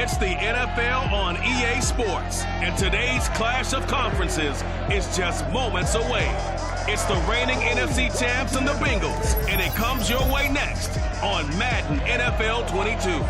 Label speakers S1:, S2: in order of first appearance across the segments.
S1: It's the NFL on EA Sports, and today's clash of conferences is just moments away. It's the reigning NFC champs and the Bengals, and it comes your way next on Madden NFL 22.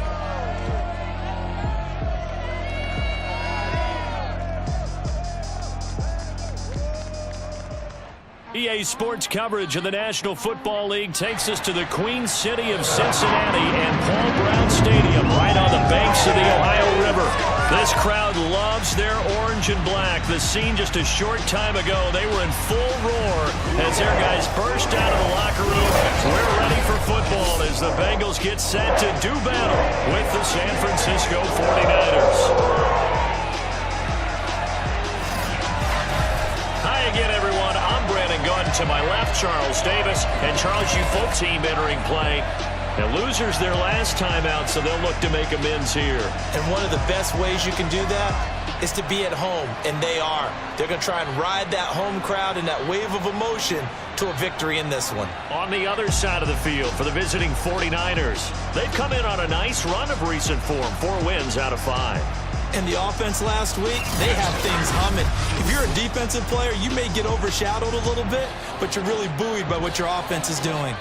S2: EA Sports coverage of the National Football League takes us to the Queen City of Cincinnati and Paul Brown Stadium right on the banks of the Ohio River. This crowd loves their orange and black. The scene just a short time ago, they were in full roar as their guys burst out of the locker room. We're ready for football as the Bengals get set to do battle with the San Francisco 49ers. Hi again, everyone. To my left, Charles Davis, and Charles, you full team entering play. And losers their last time out, so they'll look to make amends here.
S3: And one of the best ways you can do that is to be at home, and they are. They're going to try and ride that home crowd and that wave of emotion to a victory in this one.
S2: On the other side of the field for the visiting 49ers, they've come in on a nice run of recent form, 4 wins out of 5.
S3: And the offense last week, they have things humming. If you're a defensive player, you may get overshadowed a little bit, but you're really buoyed by what your offense is doing.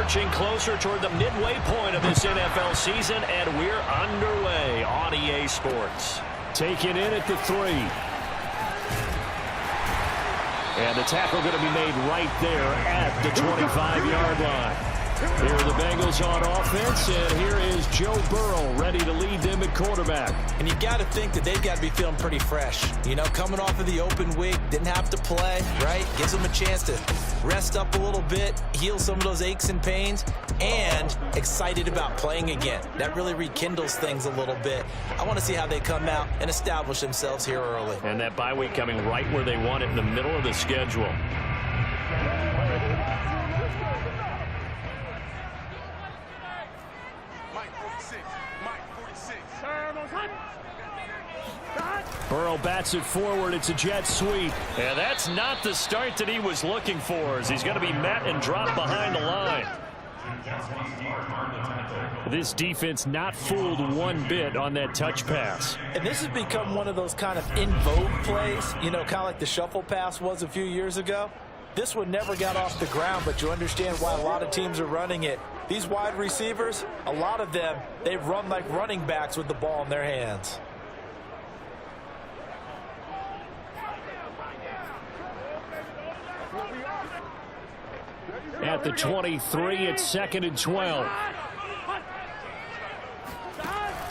S2: Marching closer toward the midway point of this NFL season, and we're underway on EA Sports. Taken in at the 3. And the tackle going to be made right there at the 25-yard line. Here are the Bengals on offense, and here is Joe Burrow ready to lead them at quarterback.
S3: And you got to think that they've got to be feeling pretty fresh. You know, coming off of the open week, didn't have to play, right? Gives them a chance to rest up a little bit, heal some of those aches and pains, and excited about playing again. That really rekindles things a little bit. I want to see how they come out and establish themselves here early.
S2: And that bye week coming right where they want it, in the middle of the schedule. Burrow bats it forward. It's a jet sweep. And that's not the start that he was looking for, as he's going to be met and dropped behind the line. This defense not fooled one bit on that touch pass.
S3: And this has become one of those kind of in vogue plays, you know, kind of like the shuffle pass was a few years ago. This one never got off the ground, but you understand why a lot of teams are running it. These wide receivers, a lot of them, they run like running backs with the ball in their hands.
S2: At the 23, it's 2nd and 12.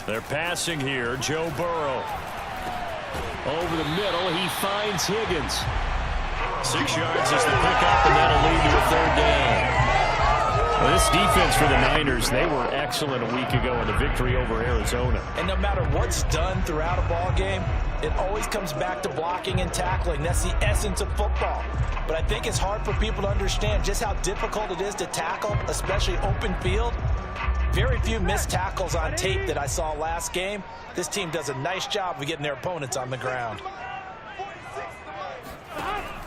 S2: They're passing here. Joe Burrow. Over the middle, he finds Higgins. 6 yards is the pickup, and that'll lead to a 3rd down. Well, this defense for the Niners, they were excellent a week ago in the victory over Arizona.
S3: And no matter what's done throughout a ball game, it always comes back to blocking and tackling. That's the essence of football. But I think it's hard for people to understand just how difficult it is to tackle, especially open field. Very few missed tackles on tape that I saw last game. This team does a nice job of getting their opponents on the ground.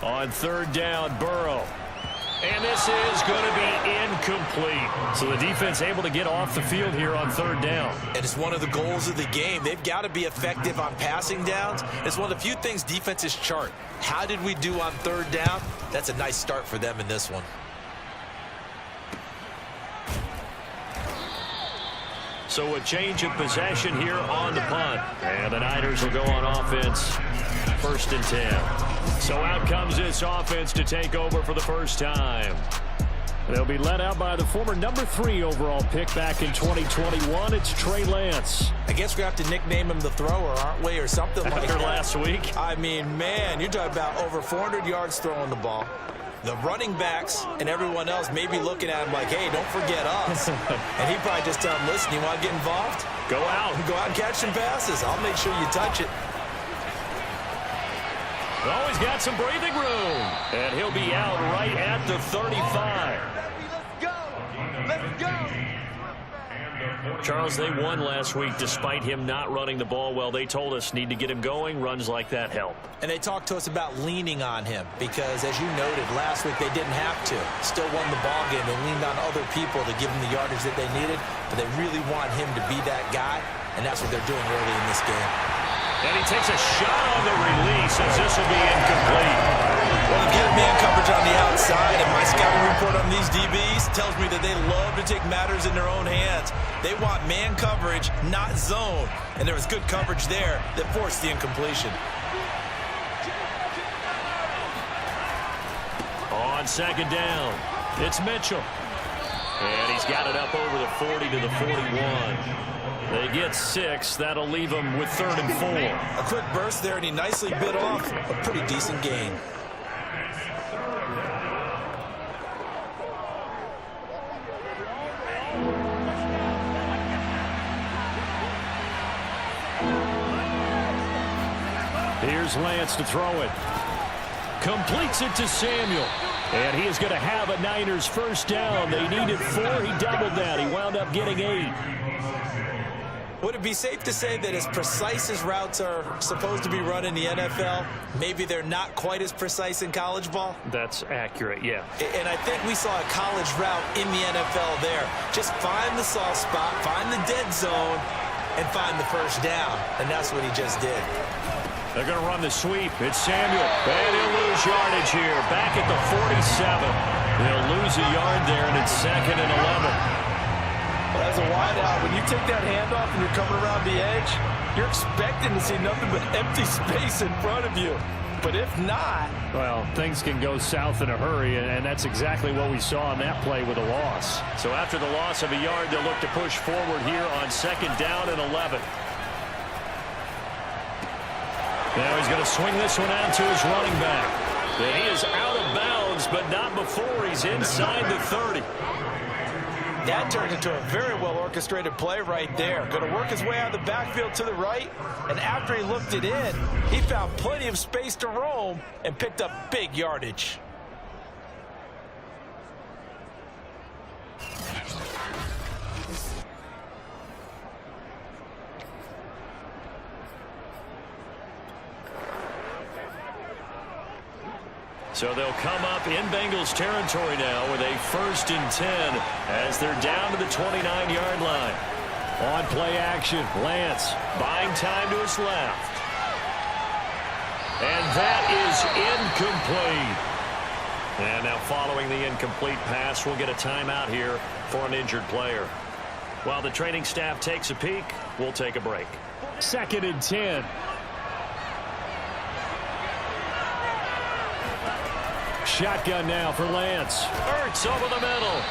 S2: On 3rd down, Burrow. And this is going to be incomplete. So the defense able to get off the field here on 3rd down.
S3: And it's one of the goals of the game. They've got to be effective on passing downs. It's one of the few things defenses chart. How did we do on 3rd down? That's a nice start for them in this one.
S2: So a change of possession here on the punt. And the Niners will go on offense. 1st and 10. So out comes this offense to take over for the first time. They'll be led out by the former number 3 overall pick back in 2021. It's Trey Lance.
S3: I guess we have to nickname him the thrower, aren't we, or something like that.
S2: Last week.
S3: I mean, man, you're talking about over 400 yards throwing the ball. The running backs and everyone else may be looking at him like, hey, don't forget us. And he probably just tell him, listen, you want to get involved?
S2: Go out.
S3: Go out and catch some passes. I'll make sure you touch it.
S2: Oh, he's got some breathing room. And he'll be out right at the 35.
S4: Let's go.
S2: Charles, they won last week despite him not running the ball well. They told us need to get him going. Runs like that help.
S3: And they talked to us about leaning on him because, as you noted, last week they didn't have to. Still won the ball game. They leaned on other people to give them the yardage that they needed, but they really want him to be that guy, and that's what they're doing early in this game.
S2: And he takes a shot on the release as this will be incomplete.
S3: Well, you get man coverage on the outside, and my scouting report on these DBs tells me that they love to take matters in their own hands. They want man coverage, not zone. And there was good coverage there that forced the incompletion.
S2: On 2nd down, it's Mitchell. And he's got it up over the 40 to the 41. They get 6. That'll leave them with 3rd and 4.
S3: A quick burst there, and he nicely bit off a pretty decent gain.
S2: Here's Lance to throw it. Completes it to Samuel. And he is going to have a Niners first down. They needed 4. He doubled that. He wound up getting 8.
S3: Would it be safe to say that as precise as routes are supposed to be run in the NFL, maybe they're not quite as precise in college ball?
S2: That's accurate, yeah.
S3: And I think we saw a college route in the NFL there. Just find the soft spot, find the dead zone, and find the first down. And that's what he just did.
S2: They're going to run the sweep. It's Samuel. And he'll lose yardage here. Back at the 47. They'll lose a yard there, and it's 2nd and 11.
S3: Well, as a wideout, when you take that handoff and you're coming around the edge, you're expecting to see nothing but empty space in front of you. But if not...
S2: Well, things can go south in a hurry, and that's exactly what we saw on that play with a loss. So after the loss of a yard, they'll look to push forward here on 2nd down and 11. Now he's going to swing this one out to his running back. And he is out of bounds, but not before he's inside the 30.
S3: That turned into a very well-orchestrated play right there. Going to work his way out of the backfield to the right, and after he looked it in, he found plenty of space to roam and picked up big yardage.
S2: So they'll come up in Bengals territory now with a 1st and 10 as they're down to the 29-yard line. On play action, Lance buying time to his left. And that is incomplete. And now following the incomplete pass, we'll get a timeout here for an injured player. While the training staff takes a peek, we'll take a break. 2nd and 10. Shotgun now for Lance. Hurts over the middle.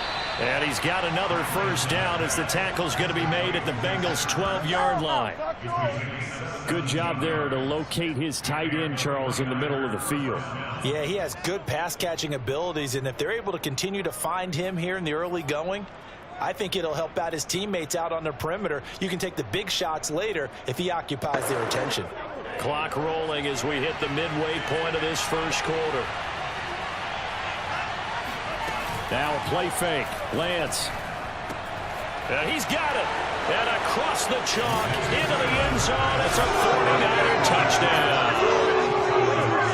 S2: And he's got another 1st down as the tackle's going to be made at the Bengals' 12-yard line. Good job there to locate his tight end, Charles, in the middle of the field.
S3: Yeah, he has good pass-catching abilities, and if they're able to continue to find him here in the early going, I think it'll help out his teammates out on the perimeter. You can take the big shots later if he occupies their attention.
S2: Clock rolling as we hit the midway point of this 1st quarter. Now a play fake. Lance. And he's got it. And across the chalk into the end zone. It's a 49er touchdown.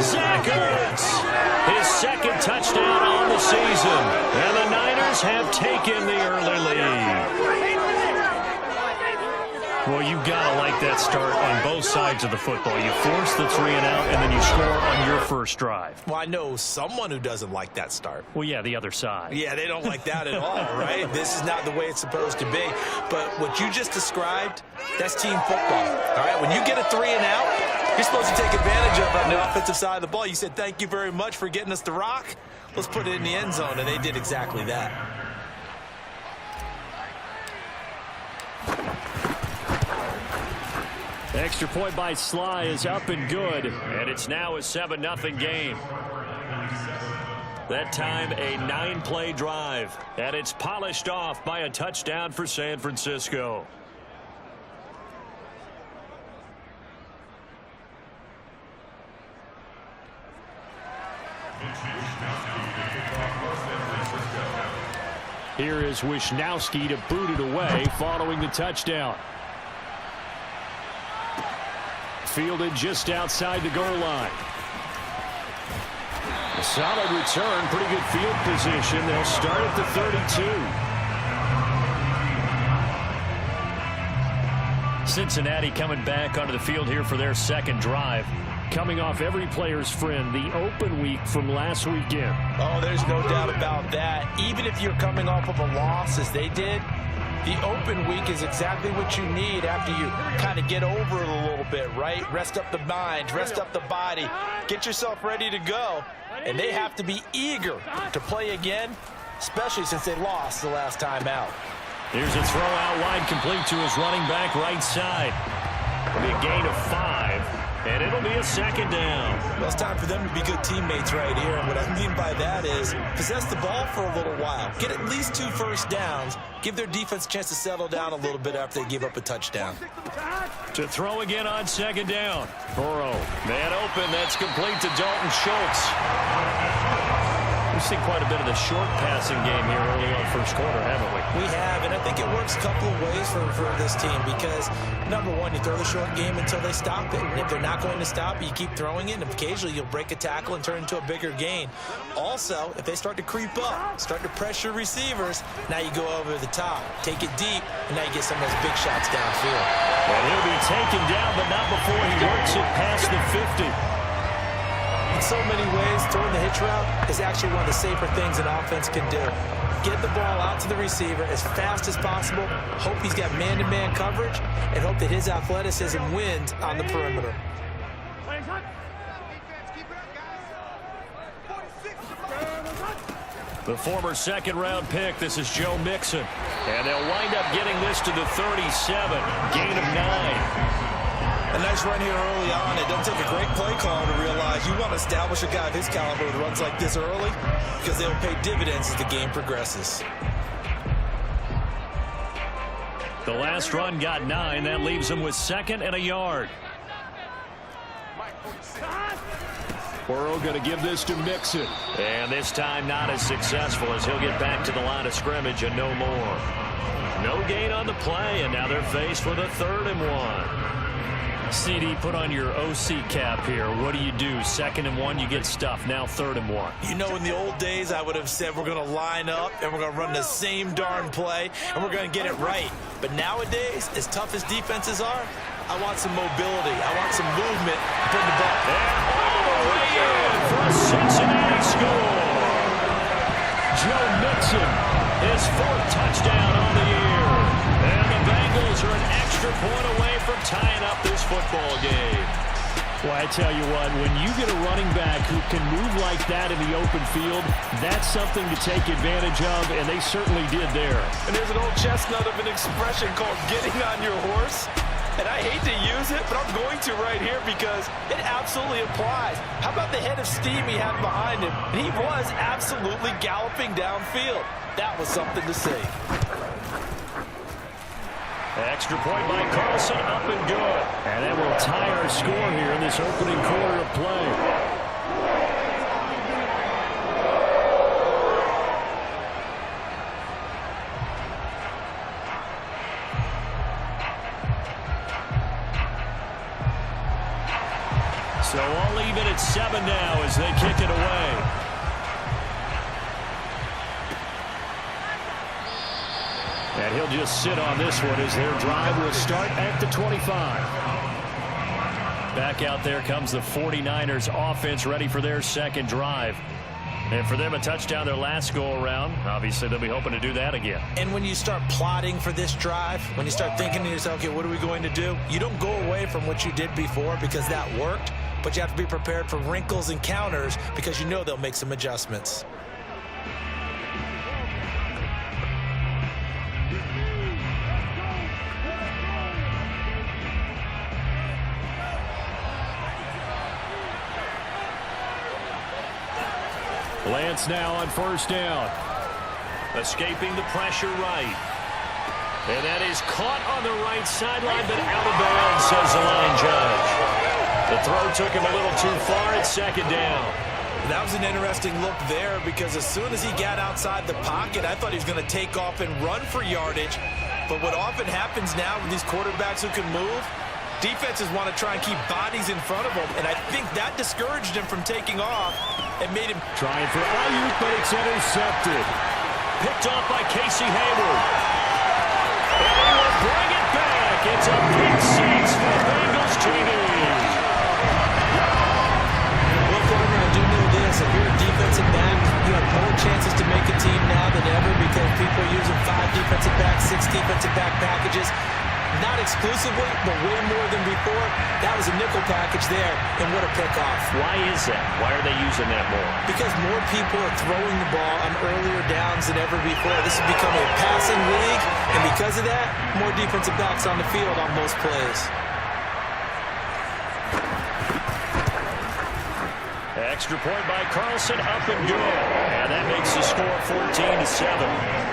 S2: Zach Ertz. His 2nd touchdown on the season. And the Niners have taken the early lead. Well, you've got to like that start on both sides of the football. You force the 3 and out, and then you score on your 1st drive.
S3: Well, I know someone who doesn't like that start.
S2: Well, yeah, the other side.
S3: Yeah, they don't like that at all, right? This is not the way it's supposed to be. But what you just described, that's team football, all right? When you get a 3 and out, you're supposed to take advantage of it on the offensive side of the ball. You said, thank you very much for getting us the rock. Let's put it in the end zone, and they did exactly that.
S2: Extra point by Sly is up and good, and it's now a 7-0 game. That time a 9-play drive, and it's polished off by a touchdown for San Francisco. Here is Wisnowski to boot it away following the touchdown. Fielded just outside the goal line. A solid return, pretty good field position. They'll start at the 32. Cincinnati coming back onto the field here for their 2nd drive. Coming off every player's friend, the open week from last weekend.
S3: Oh, there's no doubt about that. Even if you're coming off of a loss as they did, the open week is exactly what you need after you kind of get over it a little bit, right? Rest up the mind, rest up the body, get yourself ready to go. And they have to be eager to play again, especially since they lost the last time out.
S2: Here's a throw out wide, complete to his running back right side. It'll be a gain of 5, and it'll be a 2nd down.
S3: Well, it's time for them to be good teammates right here. And what I mean by that is possess the ball for a little while. Get at least 2 first downs. Give their defense a chance to settle down a little bit after they give up a touchdown.
S2: To throw again on 2nd down. Burrow, man open. That's complete to Dalton Schultz. We've seen quite a bit of the short passing game here early on first quarter, haven't we?
S3: We have, and I think it works a couple of ways for this team because, number one, you throw the short game until they stop it. And if they're not going to stop it, you keep throwing it, and occasionally you'll break a tackle and turn it into a bigger gain. Also, if they start to creep up, start to pressure receivers, now you go over the top, take it deep, and now you get some of those big shots downfield.
S2: And he'll be taken down, but not before he works it past the 50.
S3: In so many ways, throwing the hitch route is actually one of the safer things an offense can do. Get the ball out to the receiver as fast as possible, hope he's got man-to-man coverage, and hope that his athleticism wins on the perimeter.
S2: The former second-round pick, this is Joe Mixon. And they'll wind up getting this to the 37, gain of 9.
S3: A nice run here early on. It doesn't take a great play caller to realize you want to establish a guy of his caliber with runs like this early because they'll pay dividends as the game progresses.
S2: The last run got 9. That leaves him with 2nd and a yard. Burrow going to give this to Mixon. And this time not as successful as he'll get back to the line of scrimmage and no more. No gain on the play, and now they're faced with a 3rd and 1. CD, put on your OC cap here. What do? 2nd and 1, you get stuffed. Now 3rd and 1.
S3: You know, in the old days, I would have said we're going to line up and we're going to run the same darn play and we're going to get it right. But nowadays, as tough as defenses are, I want some mobility. I want some movement. Put the ball.
S2: And all the way in for a Cincinnati score. Joe Mixon, his 4th touchdown on the year. And the Bengals are an extra point away from tying up this football game. Well, I tell you what, when you get a running back who can move like that in the open field, that's something to take advantage of, and they certainly did there.
S3: And there's an old chestnut of an expression called getting on your horse. And I hate to use it, but I'm going to right here because it absolutely applies. How about the head of steam he had behind him? And he was absolutely galloping downfield. That was something to see.
S2: Extra point by Carlson, up and good. And that will tie our score here in this opening quarter of play. So all even at 7 now as they kick it away. And he'll just sit on this one as their drive will start at the 25. Back out there comes the 49ers offense ready for their 2nd drive. And for them, a touchdown their last go-around. Obviously, they'll be hoping to do that again.
S3: And when you start plotting for this drive, when you start thinking to yourself, okay, what are we going to do? You don't go away from what you did before because that worked, but you have to be prepared for wrinkles and counters because you know they'll make some adjustments.
S2: Lance now on 1st down. Escaping the pressure right. And that is caught on the right sideline, but out of bounds, says the line judge. The throw took him a little too far at 2nd down.
S3: That was an interesting look there because as soon as he got outside the pocket, I thought he was going to take off and run for yardage. But what often happens now with these quarterbacks who can move, defenses want to try and keep bodies in front of them, and I think that discouraged him from taking off and made him
S2: trying for Ayuk, but it's intercepted. Picked off by Casey Hayward. And he will bring it back. It's a pick 6 for Bengals TV.
S3: Well, Farmer, I do know this. If you're a defensive back, you have more chances to make a team now than ever because people are using 5 defensive backs, 6 defensive back packages. Not exclusively, but way more than before. That was a nickel package there, and what a pickoff.
S2: Why is that? Why are they using that more?
S3: Because more people are throwing the ball on earlier downs than ever before. This has become a passing league, and because of that, more defensive backs on the field on most plays.
S2: Extra point by Carlson, up and good. And that makes the score 14-7.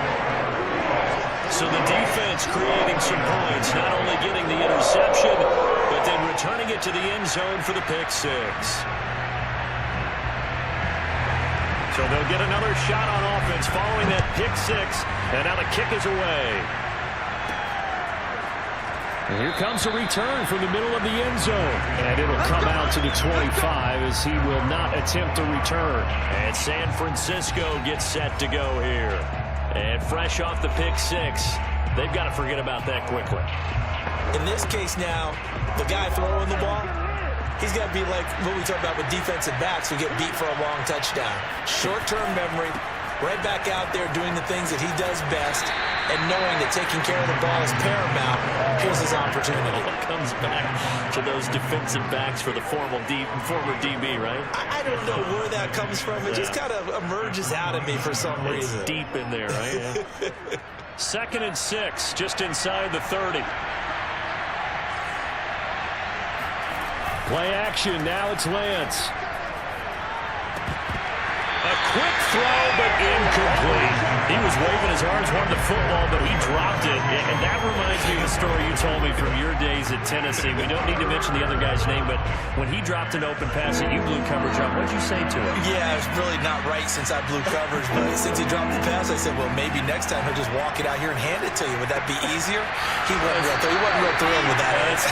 S2: So the defense creating some points, not only getting the interception, but then returning it to the end zone for the pick 6. So they'll get another shot on offense following that pick six. And now the kick is away. And here comes a return from the middle of the end zone. And it'll come out to the 25 as he will not attempt to return. And San Francisco gets set to go here. And fresh off the pick six, they've got to forget about that quickly.
S3: In this case now, the guy throwing the ball, he's got to be like what we talk about with defensive backs who get beat for a long touchdown. Short-term memory, right back out there doing the things that he does best, and knowing that taking care of the ball is paramount. Here's his opportunity.
S2: It comes back to those defensive backs for the former DB, right?
S3: I don't know where that comes from. It just kind of emerges out of me for some reason.
S2: It's deep in there, right? Yeah. 2nd and 6, just inside the 30. Play action, now it's Lance. A quick throw, but incomplete. He was waving his arms, wanted the football, but he dropped it. And that reminds me of the story you told me from your days at Tennessee. We don't need to mention the other guy's name, but when he dropped an open pass that you blew coverage on, what'd you say to him?
S3: Yeah, it's really not right since I blew coverage, but since he dropped the pass, I said, well, maybe next time he'll just walk it out here and hand it to you. Would that be easier? He wasn't real thrilled with that.
S2: That's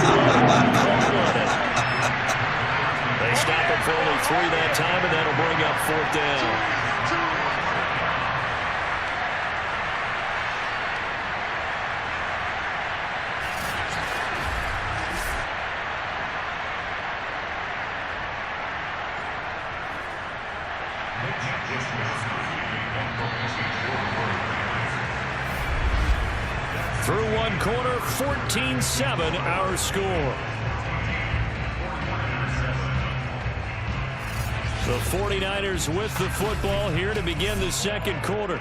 S2: cold-blooded. They stop him for only 3 that time, and that'll bring up 4th down. Through one quarter, 14-7 our score. The 49ers with the football here to begin the 2nd quarter.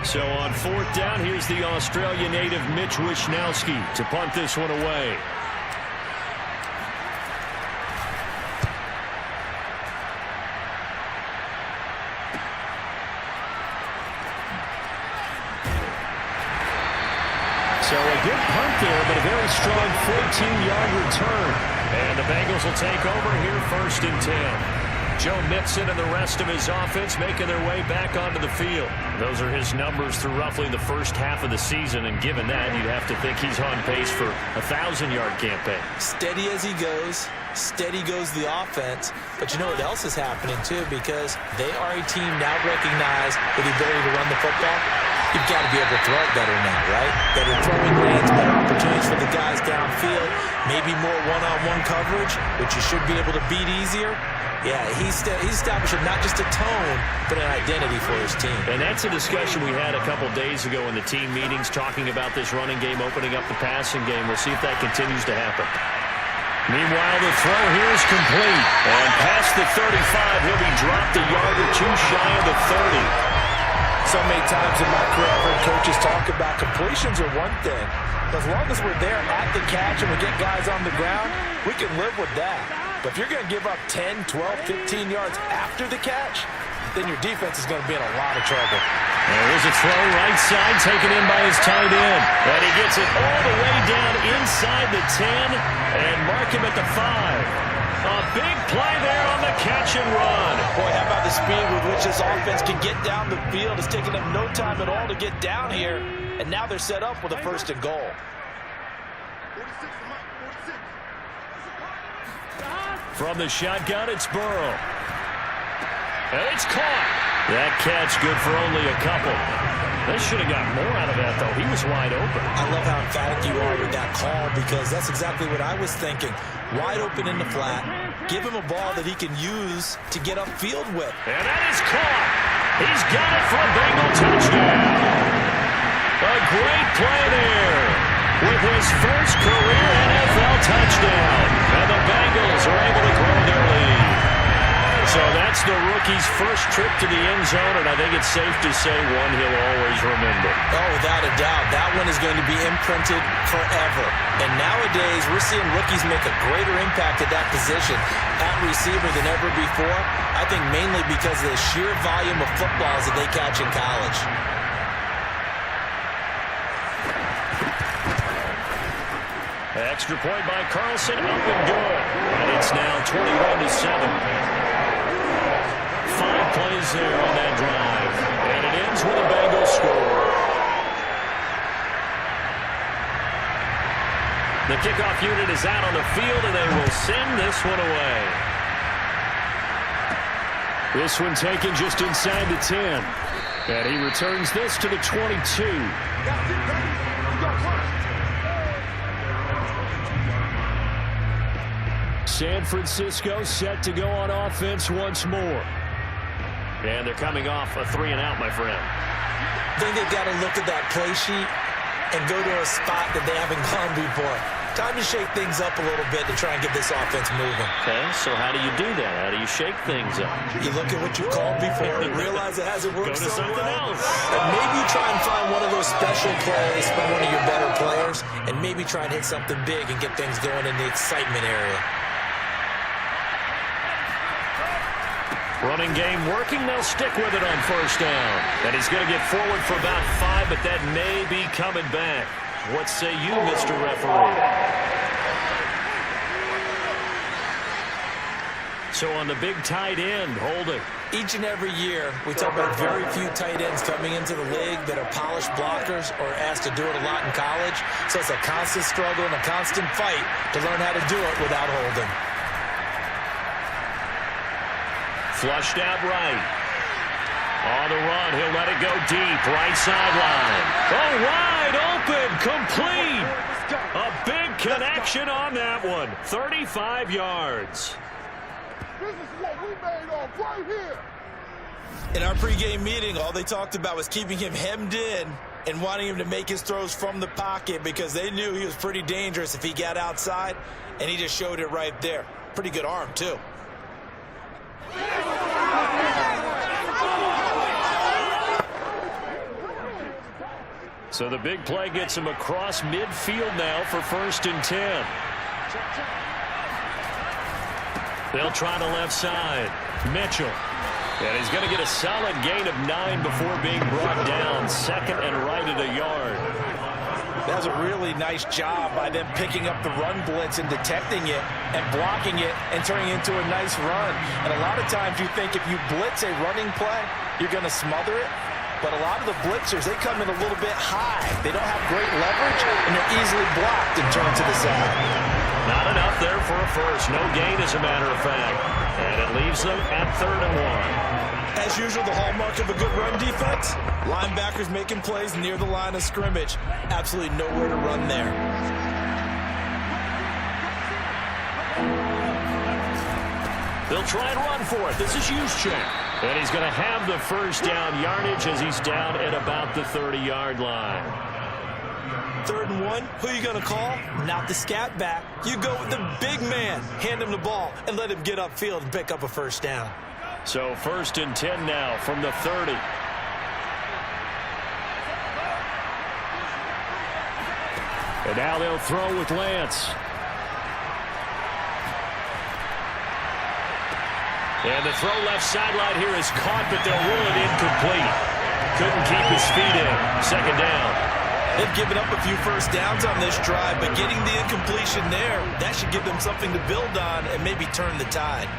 S2: So on 4th down, here's the Australia native Mitch Wishnowsky to punt this one away. So a good punt there, but a very strong 14-yard return. And the Bengals will take over here 1st and 10. Joe Mixon and the rest of his offense making their way back onto the field. Those are his numbers through roughly the first half of the season, and given that, you'd have to think he's on pace for a 1,000-yard campaign.
S3: Steady as he goes. Steady goes the offense. But you know what else is happening, too, because they are a team now recognized with the ability to run the football. You've got to be able to throw it better now, right? Better throwing lanes, better opportunities for the guys downfield, maybe more one-on-one coverage, which you should be able to beat easier. Yeah, he's establishing not just a tone, but an identity for his team.
S2: And that's a discussion we had a couple days ago in the team meetings, talking about this running game, opening up the passing game. We'll see if that continues to happen. Meanwhile, the throw here is complete. And past the 35, he'll be dropped a yard or two shy of the 30.
S3: So many times in my career, I've heard coaches talk about completions are one thing. As long as we're there at the catch and we get guys on the ground, we can live with that. But if you're going to give up 10, 12, 15 yards after the catch, then your defense is going to be in a lot of trouble.
S2: There's a throw right side taken in by his tight end. And he gets it all the way down inside the 10 and mark him at the 5. A big play there on the catch and run.
S3: Boy, how about the speed with which this offense can get down the field? It's taken them no time at all to get down here. And now they're set up with a 1st and goal.
S2: From the shotgun, it's Burrow. And it's caught. That catch good for only a couple. They should have got more out of that, though. He was wide open.
S3: I love how emphatic you are with that call, because that's exactly what I was thinking. Wide open in the flat. Give him a ball that he can use to get upfield with.
S2: And that is caught. He's got it for a Bengal touchdown. A great play there with his first career NFL touchdown. And the Bengals are able to grow their lead. So that's the rookie's first trip to the end zone, and I think it's safe to say one he'll always remember.
S3: Oh, without a doubt. That one is going to be imprinted forever. And nowadays, we're seeing rookies make a greater impact at that position at receiver than ever before. I think mainly because of the sheer volume of footballs that they catch in college.
S2: Extra point by Carlson, up and good. And it's now 21-7. 5 plays there on that drive. And it ends with a Bengals score. The kickoff unit is out on the field, and they will send this one away. This one taken just inside the 10. And he returns this to the 22. San Francisco set to go on offense once more. And they're coming off a 3-and-out, my friend.
S3: I think they've got to look at that play sheet and go to a spot that they haven't gone before. Time to shake things up a little bit to try and get this offense moving.
S2: Okay, so how do you do that? How do you shake things up?
S3: You look at what you called before and realize it hasn't worked
S2: Go to
S3: so
S2: something
S3: well.
S2: else.
S3: And maybe you try and find one of those special plays from one of your better players and maybe try and hit something big and get things going in the excitement area.
S2: Running game working. They'll stick with it on first down. And he's going to get forward for about 5, but that may be coming back. What say you, Mr. Referee? So on the big tight end, holding.
S3: Each and every year, we talk about very few tight ends coming into the league that are polished blockers or asked to do it a lot in college. So it's a constant struggle and a constant fight to learn how to do it without holding.
S2: Flushed out right. On the run, he'll let it go deep. Right sideline. Oh, wide open. Complete. A big connection on that one. 35 yards.
S4: This is what we made of right here.
S3: In our pregame meeting, all they talked about was keeping him hemmed in and wanting him to make his throws from the pocket because they knew he was pretty dangerous if he got outside, and he just showed it right there. Pretty good arm, too.
S2: So the big play gets him across midfield now for 1st and 10. They'll try the left side. Mitchell. And he's going to get a solid gain of 9 before being brought down. 2nd and right at a yard.
S3: That was a really nice job by them picking up the run blitz and detecting it and blocking it and turning it into a nice run. And a lot of times you think if you blitz a running play, you're going to smother it. But a lot of the blitzers, they come in a little bit high. They don't have great leverage, and they're easily blocked and turned to the side.
S2: Not enough there for a first. No gain, as a matter of fact. And it leaves them at 3rd and 1.
S3: As usual, the hallmark of a good run defense, linebackers making plays near the line of scrimmage. Absolutely nowhere to run there.
S2: They'll try and run for it. This is Juszczyk. And he's going to have the first down yardage as he's down at about the 30-yard line.
S3: 3rd and 1, who are you going to call? Not the scat back. You go with the big man. Hand him the ball and let him get upfield and pick up a first down.
S2: So 1st and 10 now from the 30. And now they'll throw with Lance. And the throw left sideline here is caught, but they'll rule it incomplete. Couldn't keep his feet in. 2nd down.
S3: They've given up a few first downs on this drive, but getting the incompletion there, that should give them something to build on and maybe turn the tide.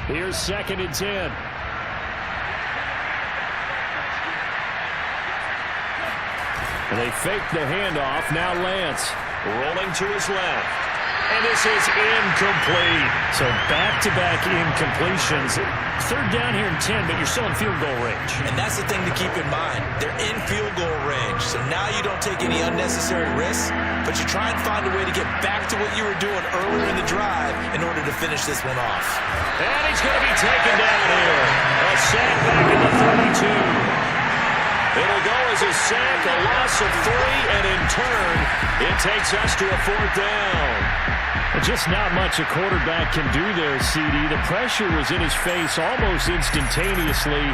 S2: Here's 2nd and 10. And they fake the handoff. Now Lance rolling to his left. And this is incomplete. So back-to-back incompletions. 3rd down here and 10, but you're still in field goal range.
S3: And that's the thing to keep in mind. They're in field goal range. So now you don't take any unnecessary risks, but you try and find a way to get back to what you were doing earlier in the drive in order to finish this one off.
S2: And he's going to be taken down here. A sack back at the 32. It'll go as a sack, a loss of 3, and in turn, it takes us to a 4th down. Just not much a quarterback can do there, CD. The pressure was in his face almost instantaneously,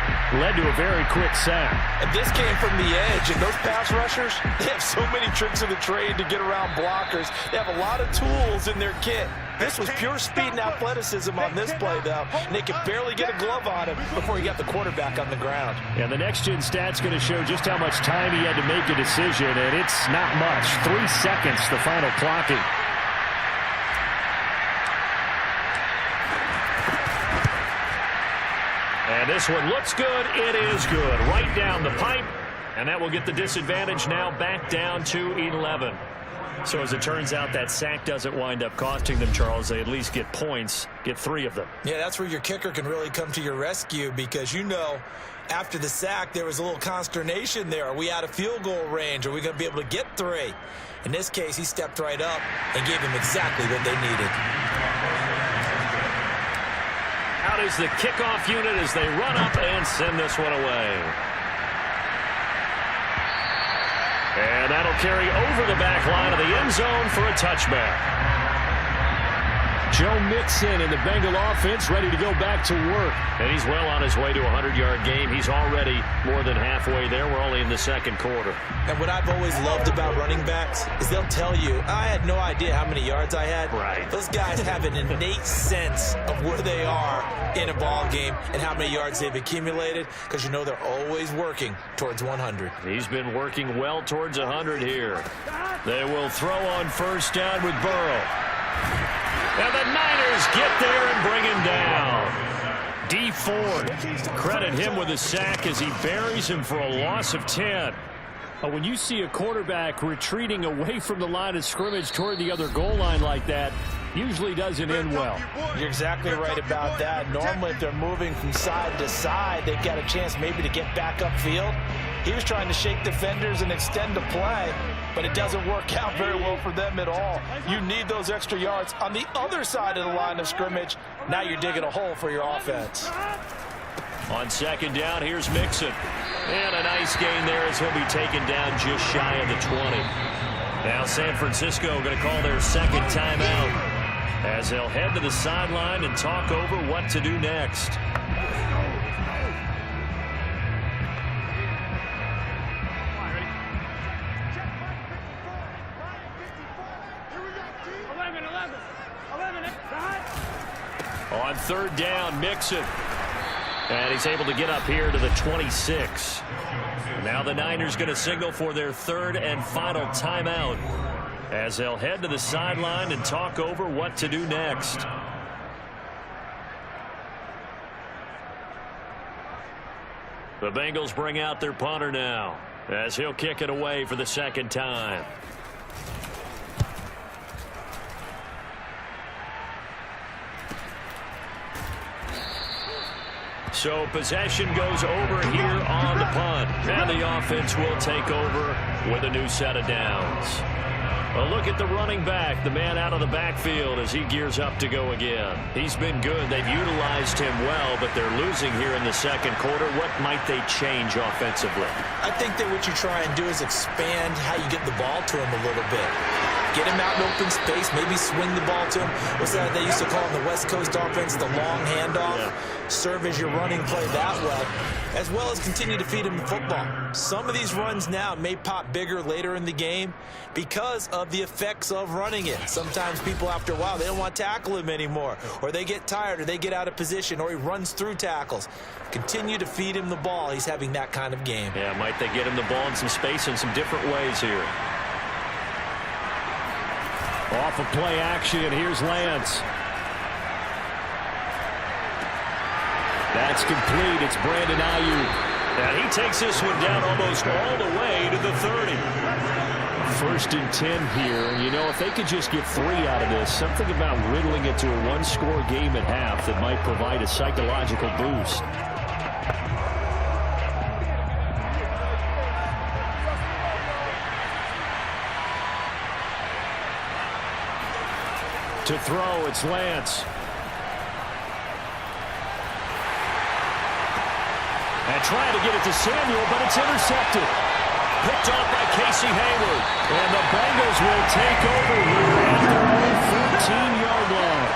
S2: led to a very quick sack.
S3: And this came from the edge, and those pass rushers, they have so many tricks of the trade to get around blockers. They have a lot of tools in their kit. This was pure speed and athleticism on this play, though. And they could barely get a glove on him before he got the quarterback on the ground.
S2: And the next-gen stat's going to show just how much time he had to make a decision, and it's not much. 3 seconds, the final clocking. And this one looks good. It is good. Right down the pipe. And that will get the disadvantage now back down to 11. So as it turns out, that sack doesn't wind up costing them, Charles. They at least get points, get 3 of them.
S3: Yeah, that's where your kicker can really come to your rescue because, you know, after the sack, there was a little consternation there. Are we out of field goal range? Are we going to be able to get 3? In this case, he stepped right up and gave them exactly what they needed.
S2: Out is the kickoff unit as they run up and send this one away. And that'll carry over the back line of the end zone for a touchback. Joe Mixon and the Bengal offense ready to go back to work. And he's well on his way to a 100-yard game. He's already more than halfway there. We're only in the second quarter.
S3: And what I've always loved about running backs is they'll tell you, I had no idea how many yards I had.
S2: Right.
S3: Those guys have an innate sense of where they are in a ball game and how many yards they've accumulated because, you know, they're always working towards 100.
S2: He's been working well towards 100 here. They will throw on first down with Burrow. And the Niners get there and bring him down. D Ford, credit him with a sack as he buries him for a loss of 10. When you see a quarterback retreating away from the line of scrimmage toward the other goal line like that, usually doesn't end well.
S3: You're exactly right about that. Normally, if they're moving from side to side, they've got a chance maybe to get back upfield. He was trying to shake defenders and extend the play, but it doesn't work out very well for them at all. You need those extra yards on the other side of the line of scrimmage. Now you're digging a hole for your offense.
S2: On second down, here's Mixon. And a nice gain there as he'll be taken down just shy of the 20. Now San Francisco going to call their second timeout as they'll head to the sideline and talk over what to do next. On third down, Mixon. And he's able to get up here to the 26. Now the Niners going to signal for their third and final timeout as they'll head to the sideline and talk over what to do next. The Bengals bring out their punter now as he'll kick it away for the second time. So possession goes over here on the punt. And the offense will take over with a new set of downs. A look at the running back, the man out of the backfield as he gears up to go again. He's been good. They've utilized him well, but they're losing here in the second quarter. What might they change offensively?
S3: I think that what you try and do is expand how you get the ball to him a little bit. Get him out in open space, maybe swing the ball to him. What's that they used to call in the West Coast offense, the long handoff? Yeah. Serve as your running play that way, as well as continue to feed him the football. Some of these runs now may pop bigger later in the game because of the effects of running it. Sometimes people, after a while, they don't want to tackle him anymore, or they get tired, or they get out of position, or he runs through tackles. Continue to feed him the ball. He's having that kind of game.
S2: Yeah, might they get him the ball in some space in some different ways here. Off of play action, here's Lance. That's complete. It's Brandon Ayuk. And he takes this one down almost all the way to the 30. First and 10 here. And, you know, if they could just get 3 out of this, something about riddling it to a one-score game at half that might provide a psychological boost. To throw, it's Lance. And trying to get it to Samuel, but it's intercepted. Picked off by Casey Hayward. And the Bengals will take over here at their own 14-yard line.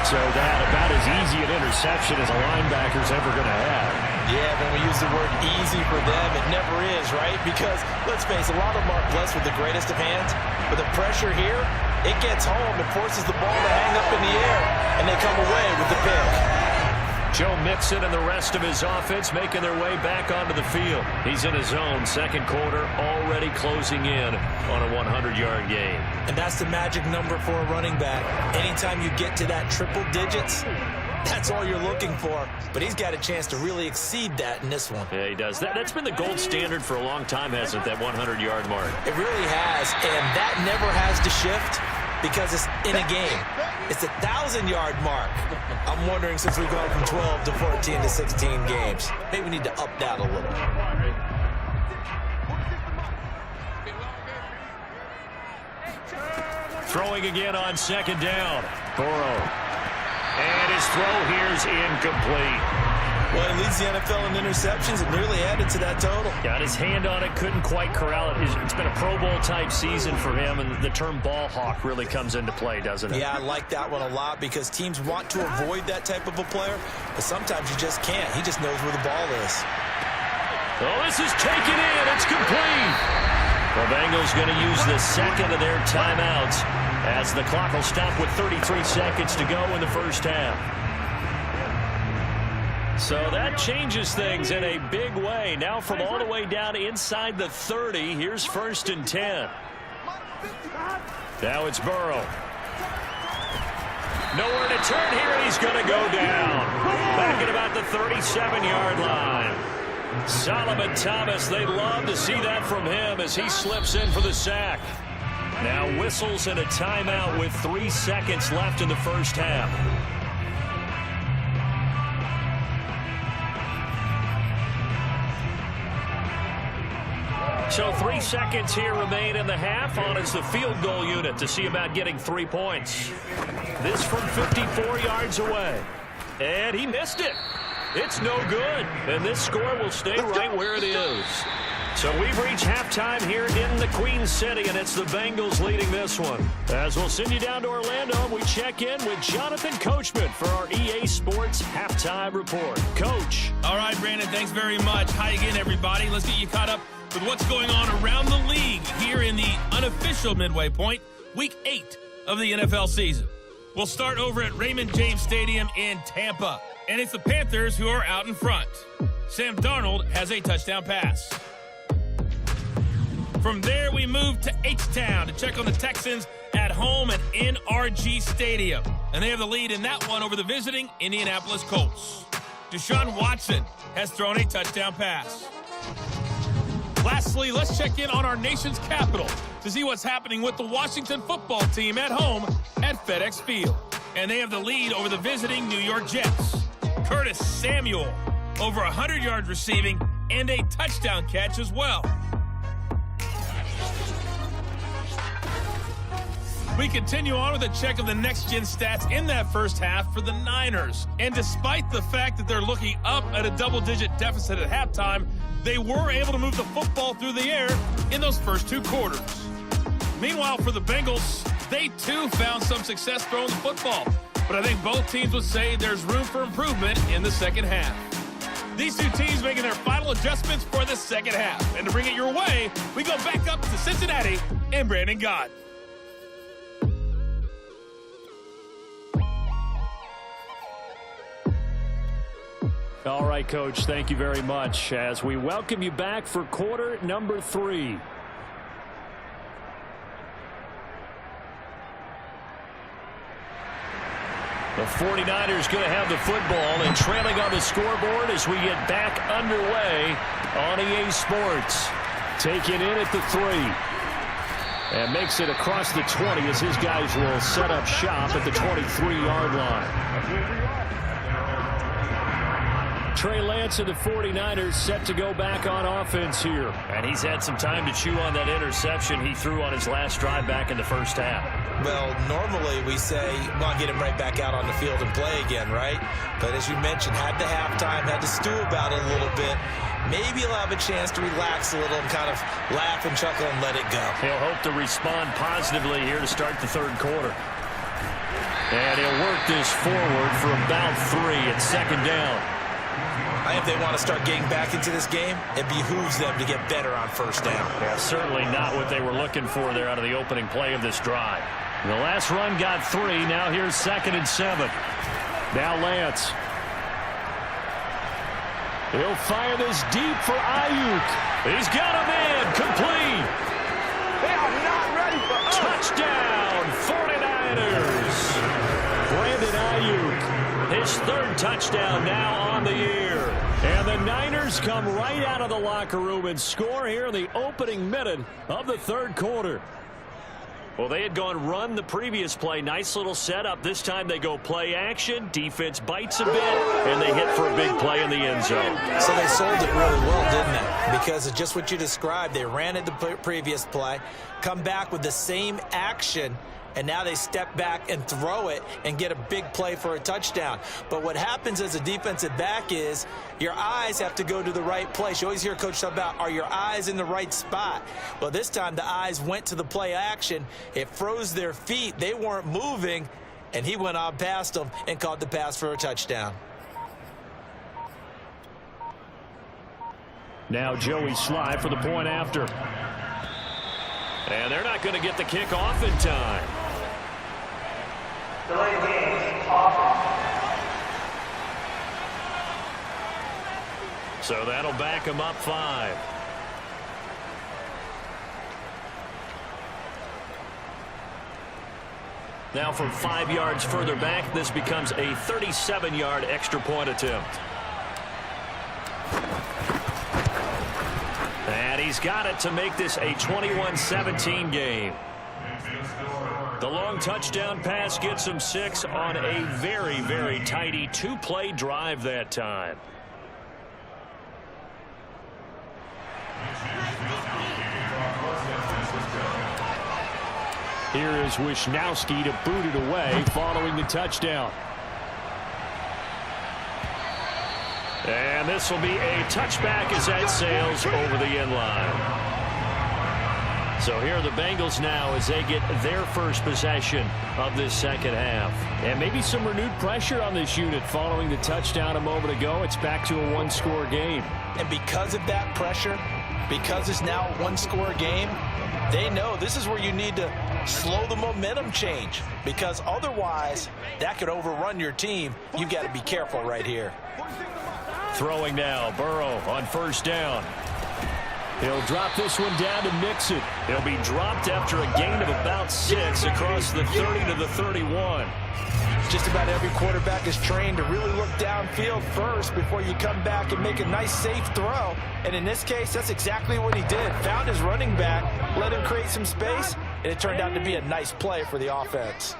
S2: So that about as easy an interception as a linebacker's ever going to have.
S3: Yeah, when we use the word easy for them, it never is, right? Because, let's face it, a lot of them aren't blessed with the greatest of hands. But the pressure here, It gets home, it forces the ball to hang up in the air, and they come away with the pick.
S2: Joe Mixon and the rest of his offense making their way back onto the field. He's in his own second quarter, already closing in on a 100-yard game.
S3: And that's the magic number for a running back. Anytime you get to that triple digits, that's all you're looking for. But he's got a chance to really exceed that in this one.
S2: Yeah, he does. That's been the gold standard for a long time, hasn't it, that 100-yard mark?
S3: It really has, and that never has to shift because it's in a game. It's a 1,000-yard mark. I'm wondering, since we've gone from 12 to 14 to 16 games, maybe we need to up that a little.
S2: Throwing again on second down. Burrow. And his throw here's incomplete.
S3: Well, he leads the NFL in interceptions and nearly added to that total.
S2: Got his hand on it, couldn't quite corral it. It's been a Pro Bowl-type season for him, and the term ball hawk really comes into play, doesn't it?
S3: Yeah, I like that one a lot because teams want to avoid that type of a player, but sometimes you just can't. He just knows where the ball is.
S2: Oh, this is taken in. It's complete. The Bengals going to use the second of their timeouts as the clock will stop with 33 seconds to go in the first half. So that changes things in a big way. Now from all the way down inside the 30, here's 1st and 10. Now it's Burrow. Nowhere to turn here, and he's going to go down. Back at about the 37-yard line. Solomon Thomas, they love to see that from him as he slips in for the sack. Now whistles and a timeout with 3 seconds left in the first half. So 3 seconds here remain in the half on as the field goal unit to see about getting 3 points. This from 54 yards away. And he missed it. It's no good. And this score will stay right where it is. So we've reached halftime here in the Queen City, and it's the Bengals leading this one. As we'll send you down to Orlando, we check in with Jonathan Coachman for our EA Sports Halftime Report. Coach.
S5: All right, Brandon, thanks very much. Hi again, everybody. Let's get you caught up with what's going on around the league here in the unofficial midway point, Week 8 of the NFL season. We'll start over at Raymond James Stadium in Tampa, and it's the Panthers who are out in front. Sam Darnold has a touchdown pass. From there, we move to H-Town to check on the Texans at home at NRG Stadium, and they have the lead in that one over the visiting Indianapolis Colts. Deshaun Watson has thrown a touchdown pass. Lastly, let's check in on our nation's capital to see what's happening with the Washington football team at home at FedEx Field. And they have the lead over the visiting New York Jets. Curtis Samuel, over 100 yards receiving and a touchdown catch as well. We continue on with a check of the next-gen stats in that first half for the Niners. And despite the fact that they're looking up at a double-digit deficit at halftime, they were able to move the football through the air in those first 2 quarters. Meanwhile, for the Bengals, they too found some success throwing the football. But I think both teams would say there's room for improvement in the second half. These 2 teams making their final adjustments for the second half. And to bring it your way, we go back up to Cincinnati and Brandon Gott.
S2: All right, Coach, thank you very much as we welcome you back for quarter number 3. The 49ers going to have the football and trailing on the scoreboard as we get back underway on EA Sports. Taking in at the 3. And makes it across the 20 as his guys will set up shop at the 23-yard line. Trey Lance of the 49ers set to go back on offense here. And he's had some time to chew on that interception he threw on his last drive back in the first half.
S3: Well, normally we say, well, get him right back out on the field and play again, right? But as you mentioned, had the halftime, had to stew about it a little bit. Maybe he'll have a chance to relax a little and kind of laugh and chuckle and let it go.
S2: He'll hope to respond positively here to start the third quarter. And he'll work this forward for about 3 at second down.
S3: I think if they want to start getting back into this game, it behooves them to get better on first down.
S2: Yeah, certainly not what they were looking for there out of the opening play of this drive. The last run got 3. Now here's 2nd and 7. Now Lance. He'll fire this deep for Ayuk. He's got a man. Complete.
S4: They are not ready for us.
S2: Touchdown, 49ers. Brandon Ayuk, his 3rd touchdown now on the year. And the Niners come right out of the locker room and score here in the opening minute of the 3rd quarter. Well, they had gone run the previous play. Nice little setup. This time they go play action. Defense bites a bit, and they hit for a big play in the end zone.
S3: So they sold it really well, didn't they? Because of just what you described. They ran it the previous play, come back with the same action, and now they step back and throw it and get a big play for a touchdown. But what happens as a defensive back is your eyes have to go to the right place. You always hear Coach talk about, are your eyes in the right spot? Well, this time the eyes went to the play action. It froze their feet. They weren't moving, and he went on past them and caught the pass for a touchdown.
S2: Now Joey Sly for the point after. And they're not going to get the kick off in time.
S6: Delay games, offense.
S2: So that'll back him up 5. Now from 5 yards further back, this becomes a 37-yard extra point attempt. And he's got it to make this a 21-17 game. The long touchdown pass gets him 6 on a very, very tidy 2-play drive that time. Here is Wisnowski to boot it away following the touchdown. And this will be a touchback as that sails over the end line. So here are the Bengals now as they get their first possession of this second half. And maybe some renewed pressure on this unit following the touchdown a moment ago. It's back to a 1-score game.
S3: And because of that pressure, because it's now a 1-score game, they know this is where you need to slow the momentum change, because otherwise that could overrun your team. You've got to be careful right here.
S2: Throwing now, Burrow on first down. He'll drop this one down to Mixon. He'll be dropped after a gain of about 6 across the 30 to the 31.
S3: Just about every quarterback is trained to really look downfield first before you come back and make a nice, safe throw. And in this case, that's exactly what he did. Found his running back, let him create some space, and it turned out to be a nice play for the offense.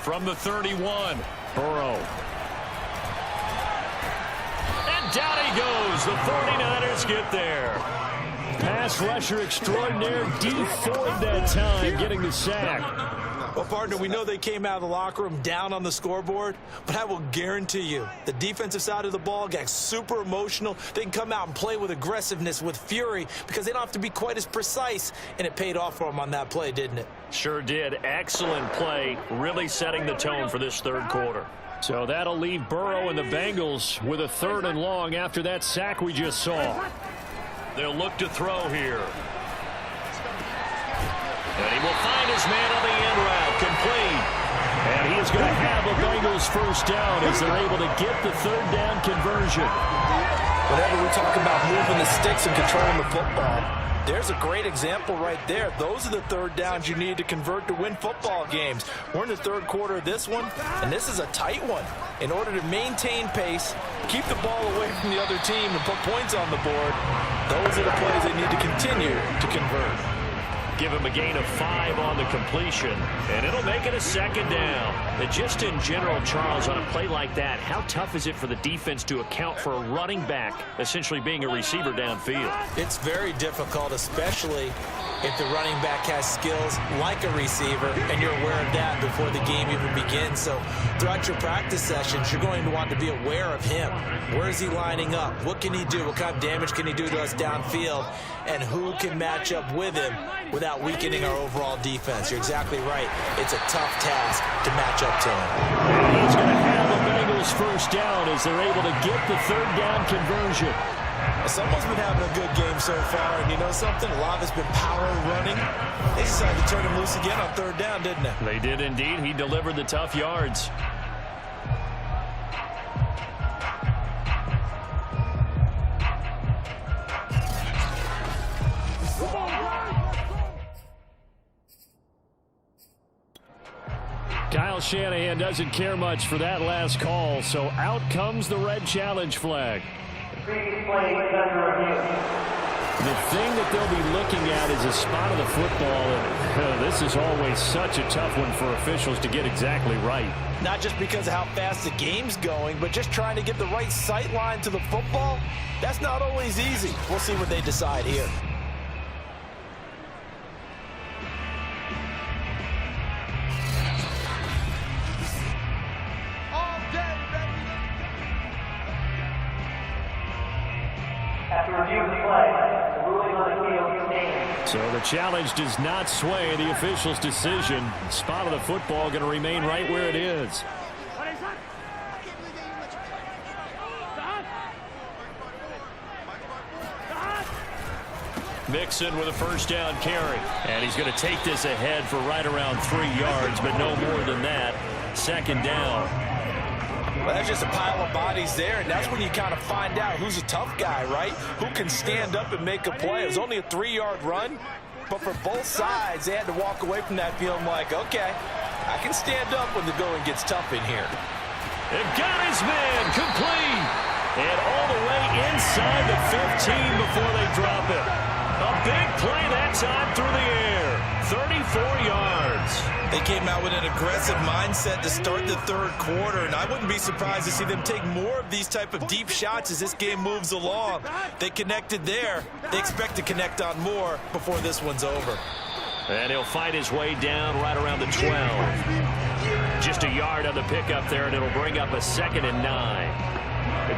S2: From the 31, Burrow. And down he goes. The 49ers get there. Pass rusher extraordinaire, D4 that time, getting the sack.
S3: Well, partner, we know they came out of the locker room down on the scoreboard, but I will guarantee you the defensive side of the ball got super emotional. They can come out and play with aggressiveness, with fury, because they don't have to be quite as precise, and it paid off for them on that play, didn't it?
S2: Sure did. Excellent play, really setting the tone for this third quarter. So that'll leave Burrow and the Bengals with a 3rd and long after that sack we just saw. They'll look to throw here. And he will find his man on the end route, complete. And he is going to have a Bengals first down as they're able to get the 3rd down conversion.
S3: Whenever we talk about moving the sticks and controlling the football, there's a great example right there. Those are the 3rd downs you need to convert to win football games. We're in the 3rd quarter of this one, and this is a tight one. In order to maintain pace, keep the ball away from the other team, and put points on the board, those are the plays they need to continue to convert.
S2: Give him a gain of 5 on the completion, and it'll make it a 2nd down. And just in general, Charles, on a play like that, how tough is it for the defense to account for a running back essentially being a receiver downfield?
S3: It's very difficult, especially if the running back has skills like a receiver, and you're aware of that before the game even begins. So throughout your practice sessions, you're going to want to be aware of him. Where is he lining up? What can he do? What kind of damage can he do to us downfield? And who can match up with him without weakening our overall defense? You're exactly right. It's a tough task to match up to him.
S2: And he's going to have a Bengals first down as they're able to get the 3rd down conversion.
S3: Someone's been having a good game so far, and you know something? A lot has been power running. They decided to turn him loose again on third down, didn't they?
S2: They did indeed. He delivered the tough yards. Kyle Shanahan doesn't care much for that last call, so out comes the red challenge flag.
S6: The previous play is under review.
S2: The thing that they'll be looking at is a spot of the football, and this is always such a tough one for officials to get exactly right.
S3: Not just because of how fast the game's going, but just trying to get the right sight line to the football. That's not always easy. We'll see what they decide here.
S6: After review of the play, the ruling on the field stands.
S2: So the challenge does not sway the official's decision. Spot of the football going to remain right where it is. Mixon with a first down carry. And he's going to take this ahead for right around 3 yards, but no more than that. Second down.
S3: Well, that's just a pile of bodies there, and that's when you kind of find out who's a tough guy, right? Who can stand up and make a play. It was only a 3-yard run, but for both sides, they had to walk away from that feeling like, okay, I can stand up when the going gets tough in here.
S2: And got his man complete. And all the way inside the 15 before they drop it. A big play that time through the air. 34 yards.
S3: They came out with an aggressive mindset to start the third quarter, and I wouldn't be surprised to see them take more of these type of deep shots as this game moves along. They connected there. They expect to connect on more before this one's over.
S2: And he'll fight his way down right around the 12. Just a yard on the pickup there, and it'll bring up a 2nd and 9.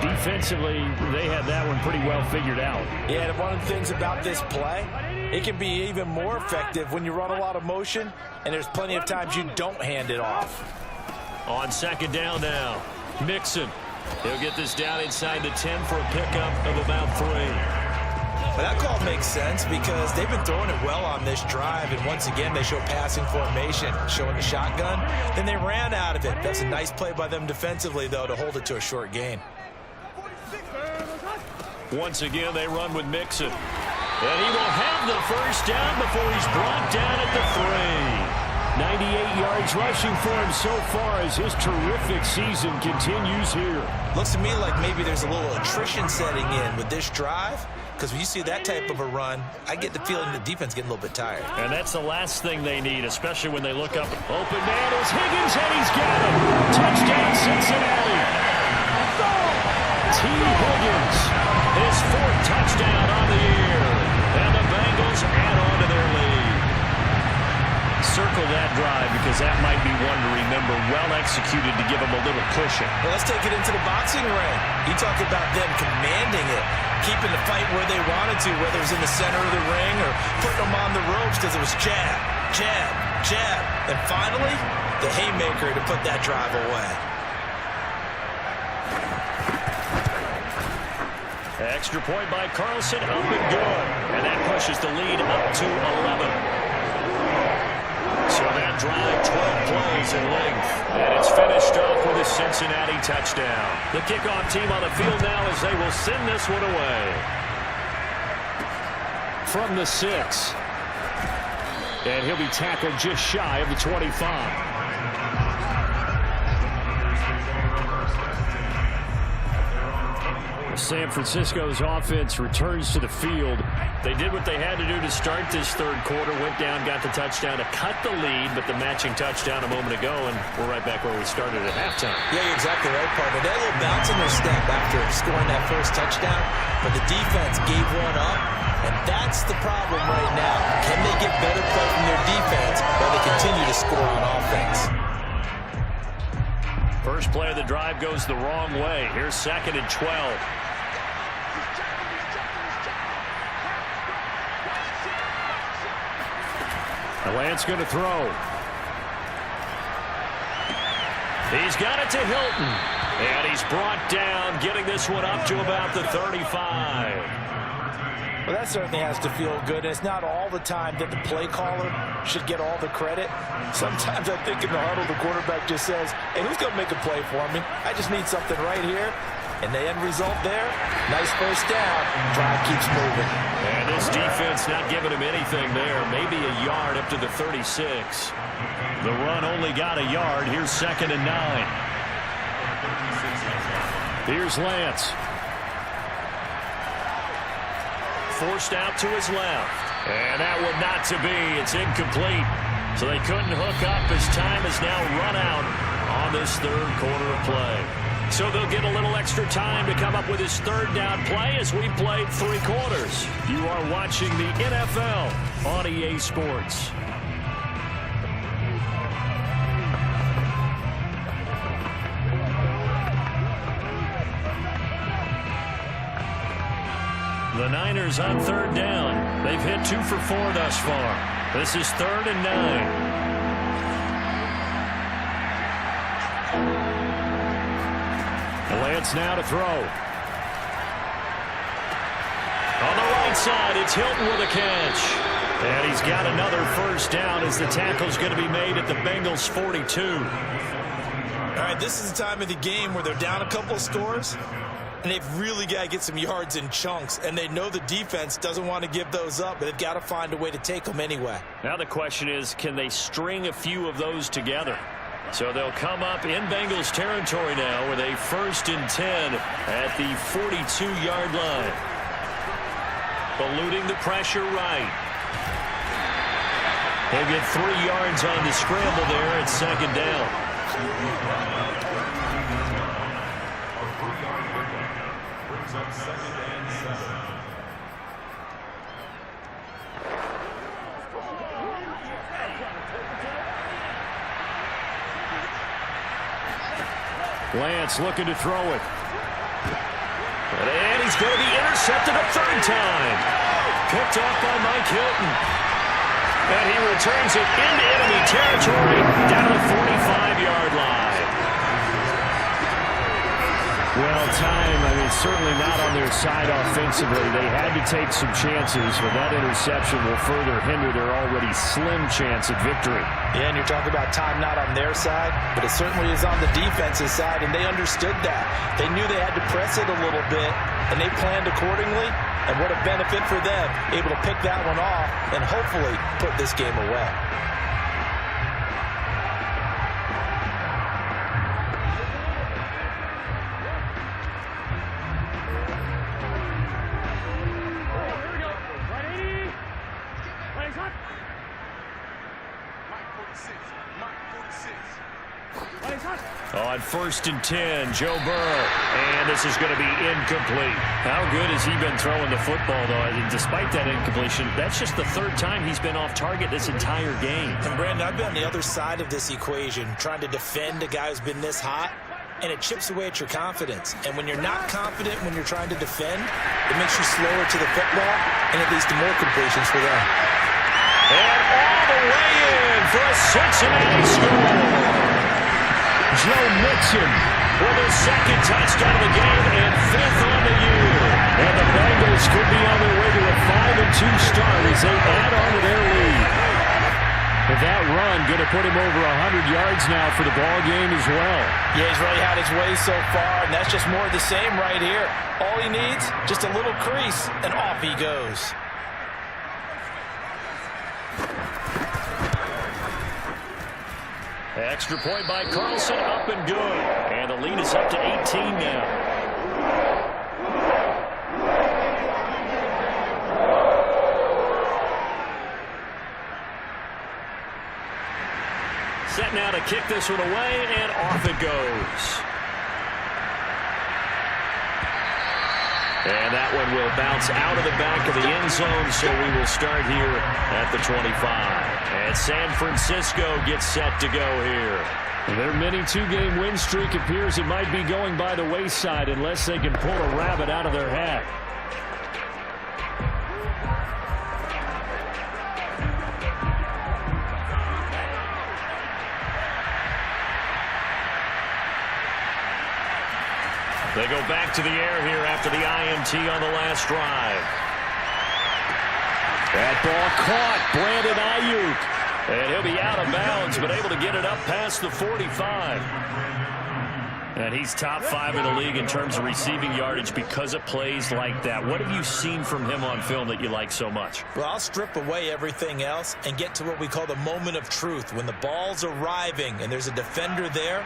S2: Defensively, they had that one pretty well figured out.
S3: Yeah, and one of the things about this play, it can be even more effective when you run a lot of motion, and there's plenty of times you don't hand it off.
S2: On second down now, Mixon. He'll get this down inside the 10 for a pickup of about 3.
S3: But that call makes sense because they've been throwing it well on this drive, and once again they show passing formation, showing the shotgun. Then they ran out of it. That's a nice play by them defensively, though, to hold it to a short gain.
S2: Once again, they run with Mixon. And he will have the first down before he's brought down at the 3. 98 yards rushing for him so far as his terrific season continues here.
S3: Looks to me like maybe there's a little attrition setting in with this drive, because when you see that type of a run, I get the feeling the defense getting a little bit tired.
S2: And that's the last thing they need, especially when they look up. Open man is Higgins, and he's got him. Touchdown, Cincinnati. T. Higgins, his 4th touchdown on the year. And the Bengals add on to their lead. Circle that drive because that might be one to remember. Well executed to give them a little cushion.
S3: Well, let's take it into the boxing ring. You talk about them commanding it, keeping the fight where they wanted to, whether it was in the center of the ring or putting them on the ropes because it was jab, jab, jab. And finally, the haymaker to put that drive away.
S2: Extra point by Carlson, up and good. And that pushes the lead up to 11. So that drive, 12 plays in length. And it's finished off with a Cincinnati touchdown. The kickoff team on the field now as they will send this one away. From the 6. And he'll be tackled just shy of the 25. San Francisco's offense returns to the field. They did what they had to do to start this third quarter. Went down, got the touchdown to cut the lead, but the matching touchdown a moment ago, and we're right back where we started at halftime.
S3: Yeah, you're exactly right, partner. They had a little bounce in their step after scoring that first touchdown, but the defense gave one up, and that's the problem right now. Can they get better play from their defense while they continue to score on offense?
S2: First play of the drive goes the wrong way. Here's 2nd and 12. Lance going to throw. He's got it to Hilton. And he's brought down, getting this one up to about the 35.
S3: Well, that certainly has to feel good. It's not all the time that the play caller should get all the credit. Sometimes I think in the huddle, the quarterback just says, hey, who's going to make a play for me? I just need something right here. And the end result there, nice first down. Drive keeps moving.
S2: And this defense not giving him anything there. Maybe a yard up to the 36. The run only got a yard. Here's 2nd and 9. Here's Lance. Forced out to his left. And that one not to be. It's incomplete. So they couldn't hook up as time has now run out on this third quarter of play. So they'll get a little extra time to come up with his third down play as we played 3 quarters. You are watching the NFL on EA Sports. The Niners on 3rd down. They've hit 2 for 4 thus far. This is 3rd and 9. Lance now to throw. On the right side, it's Hilton with a catch. And he's got another first down as the tackle's going to be made at the Bengals 42.
S3: All right, this is the time of the game where they're down a couple of scores, and they've really got to get some yards in chunks, and they know the defense doesn't want to give those up, but they've got to find a way to take them anyway.
S2: Now the question is, can they string a few of those together? So they'll come up in Bengals territory now with a 1st and 10 at the 42-yard line. Eluding the pressure right. He'll get 3 yards on the scramble there at 2nd down. Lance looking to throw it. And he's going to be intercepted a 3rd time. Picked off by Mike Hilton. And he returns it into enemy territory down the 45-yard line. Well, time, certainly not on their side offensively. They had to take some chances, but that interception will further hinder their already slim chance at victory.
S3: Yeah, and you're talking about time not on their side, but it certainly is on the defense's side, and they understood that. They knew they had to press it a little bit, and they planned accordingly, and what a benefit for them, able to pick that one off and hopefully put this game away.
S2: On 1st and 10, Joe Burrow. And this is going to be incomplete. How good has he been throwing the football, though? And despite that incompletion, that's just the 3rd time he's been off target this entire game.
S3: And Brandon, I've been on the other side of this equation, trying to defend a guy who's been this hot, and it chips away at your confidence. And when you're not confident when you're trying to defend, it makes you slower to the football, and it leads to more completions for them.
S2: And all the way in for a Cincinnati score. Joe Mixon with his 2nd touchdown of the game and 5th on the year. And the Bengals could be on their way to a 5-2 start as they add on to their lead. But that run going to put him over 100 yards now for the ball game as well.
S3: Yeah, he's really had his way so far, and that's just more of the same right here. All he needs, just a little crease, and off he goes.
S2: Extra point by Carlson, up and good. And the lead is up to 18 now. Set now to kick this one away, and off it goes. And that one will bounce out of the back of the end zone, so we will start here at the 25. And San Francisco gets set to go here. Their mini 2-game win streak appears it might be going by the wayside unless they can pull a rabbit out of their hat. They go back to the air here after the INT on the last drive. That ball caught. Brandon Ayuk. And he'll be out of bounds, but able to get it up past the 45. And he's top 5 in the league in terms of receiving yardage because of plays like that. What have you seen from him on film that you like so much?
S3: Well, I'll strip away everything else and get to what we call the moment of truth. When the ball's arriving and there's a defender there,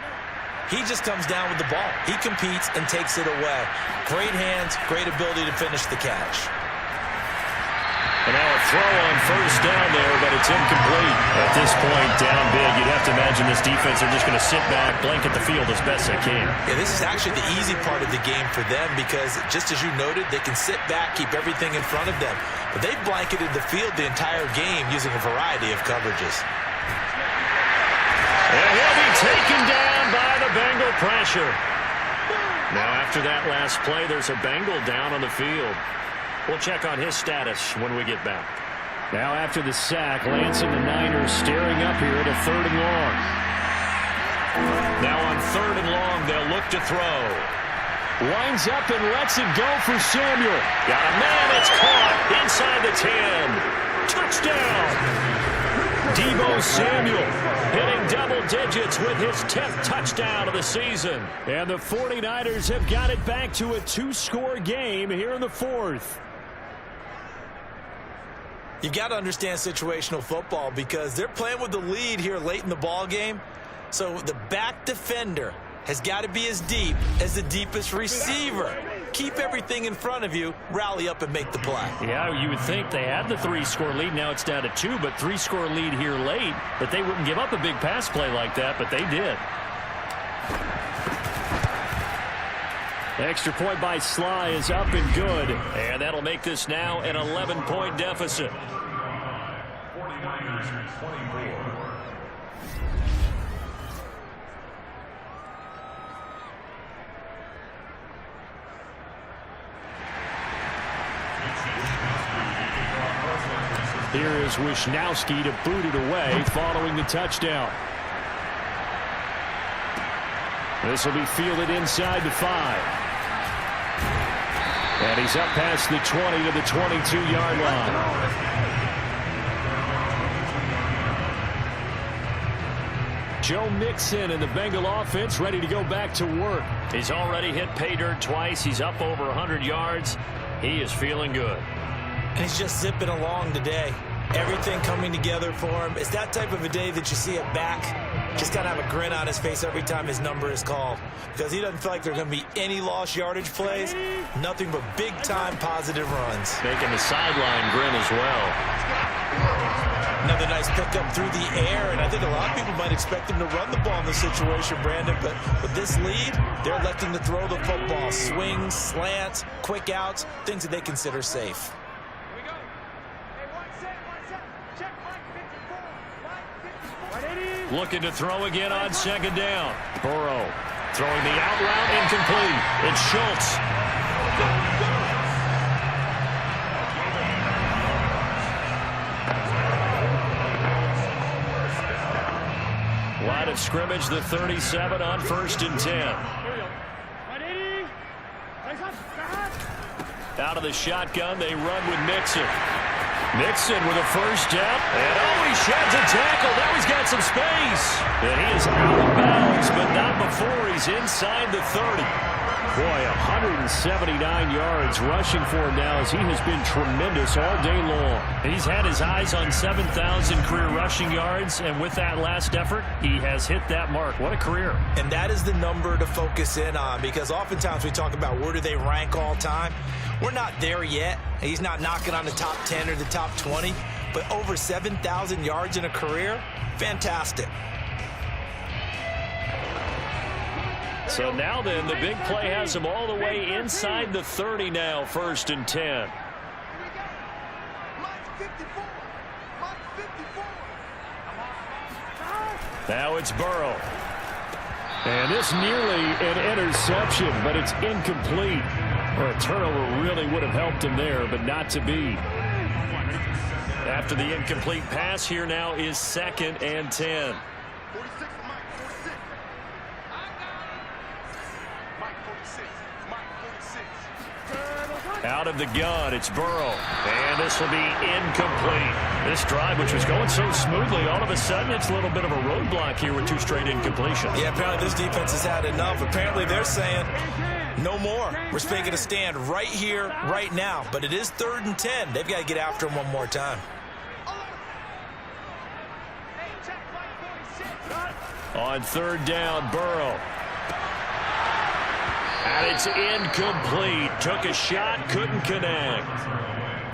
S3: he just comes down with the ball. He competes and takes it away. Great hands, great ability to finish the catch.
S2: And now a throw on first down there, but it's incomplete. At this point, down big, you'd have to imagine this defense are just going to sit back, blanket the field as best they can.
S3: Yeah, this is actually the easy part of the game for them because, just as you noted, they can sit back, keep everything in front of them. But they've blanketed the field the entire game using a variety of coverages.
S2: And he'll be taken down by the Bengal pressure. Now, after that last play, there's a Bengal down on the field. We'll check on his status when we get back. Now after the sack, Lance and the Niners staring up here at a 3rd and long. Now on 3rd and long, they'll look to throw. Winds up and lets it go for Samuel. Got a man, it's caught inside the 10. Touchdown! Deebo Samuel hitting double digits with his 10th touchdown of the season. And the 49ers have got it back to a 2-score game here in the 4th.
S3: You've got to understand situational football because they're playing with the lead here late in the ball game. So the back defender has got to be as deep as the deepest receiver. Keep everything in front of you, rally up and make the play.
S2: Yeah, you would think they had the 3-score lead. Now it's down to 2, but 3-score lead here late. But they wouldn't give up a big pass play like that, but they did. Extra point by Sly is up and good. And that'll make this now an 11-point deficit.
S7: 49ers 24.
S2: Here is Wisnowski to boot it away following the touchdown. This will be fielded inside the 5. And he's up past the 20 to the 22-yard line. Joe Mixon and the Bengal offense ready to go back to work. He's already hit pay dirt twice. He's up over 100 yards. He is feeling good.
S3: And he's just zipping along today. Everything coming together for him. It's that type of a day that you see a back just got to have a grin on his face every time his number is called because he doesn't feel like there's going to be any lost yardage plays, nothing but big-time positive runs.
S2: Making the sideline grin as well.
S3: Another nice pickup through the air, and I think a lot of people might expect him to run the ball in this situation, Brandon, but with this lead, they're electing to throw the football. Swings, slants, quick outs, things that they consider safe.
S2: Looking to throw again on 2nd down. Burrow throwing the out route incomplete. It's Schultz. Line of scrimmage, the 37 on 1st and 10. Out of the shotgun, they run with Mixon. Mixon with a first down. And he sheds a tackle. Now he's got some space. And he is out of bounds, but not before he's inside the 30. Boy, 179 yards rushing for him now as he has been tremendous all day long. He's had his eyes on 7,000 career rushing yards, and with that last effort, he has hit that mark. What a career.
S3: And that is the number to focus in on because oftentimes we talk about where do they rank all time. We're not there yet. He's not knocking on the top 10 or the top 20, but over 7,000 yards in a career, fantastic.
S2: So now then, the big play has him all the way inside the 30 now, 1st and 10. Now it's Burrow. And this nearly an interception, but it's incomplete. Or a turnover really would have helped him there, but not to be. After the incomplete pass, here now is 2nd and 10. Out of the gun, it's Burrow. And this will be incomplete. This drive, which was going so smoothly, all of a sudden it's a little bit of a roadblock here with 2 straight incompletions.
S3: Yeah, apparently this defense has had enough. Apparently they're saying no more. We're making a stand right here, right now. But it is 3rd and 10. They've got to get after him one more time.
S2: On 3rd down, Burrow. And it's incomplete. Took a shot, couldn't connect.